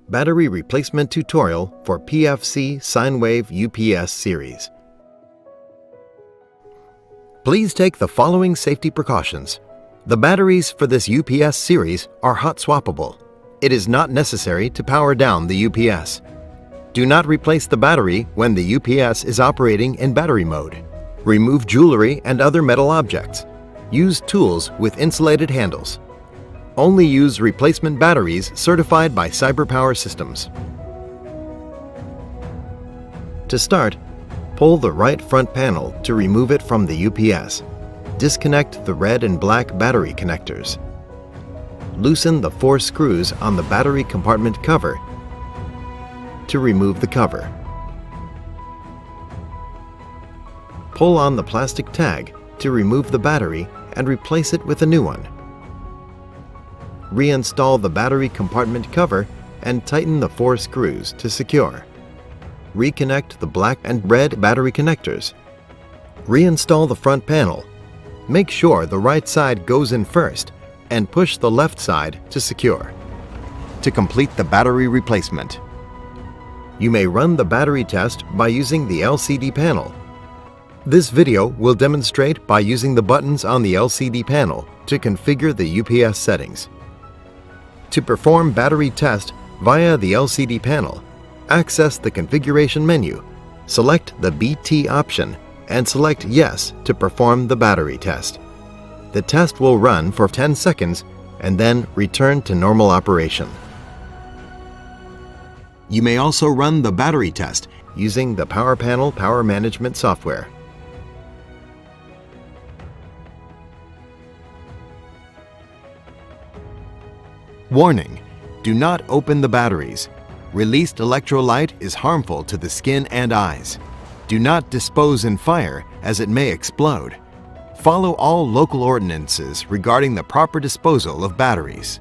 Battery Replacement Tutorial for PFC Sinewave UPS Series. Please take the following safety precautions. The batteries for this UPS series are hot swappable. It is not necessary to power down the UPS. Do not replace the battery when the UPS is operating in battery mode. Remove jewelry and other metal objects. Use tools with insulated handles. Only use replacement batteries certified by CyberPower systems. To start, pull the right front panel to remove it from the UPS. Disconnect the red and black battery connectors. Loosen the 4 screws on the battery compartment cover to remove the cover. Pull on the plastic tag to remove the battery and replace it with a new one. Reinstall the battery compartment cover and tighten the 4 screws to secure. Reconnect the black and red battery connectors. Reinstall the front panel. Make sure the right side goes in first and push the left side to secure. To complete the battery replacement, you may run the battery test by using the LCD panel. This video will demonstrate by using the buttons on the LCD panel to configure the UPS settings. To perform battery test via the LCD panel, access the configuration menu, select the BT option, and select Yes to perform the battery test. The test will run for 10 seconds and then return to normal operation. You may also run the battery test using the PowerPanel Power Management software. Warning: do not open the batteries. Released electrolyte is harmful to the skin and eyes. Do not dispose in fire as it may explode. Follow all local ordinances regarding the proper disposal of batteries.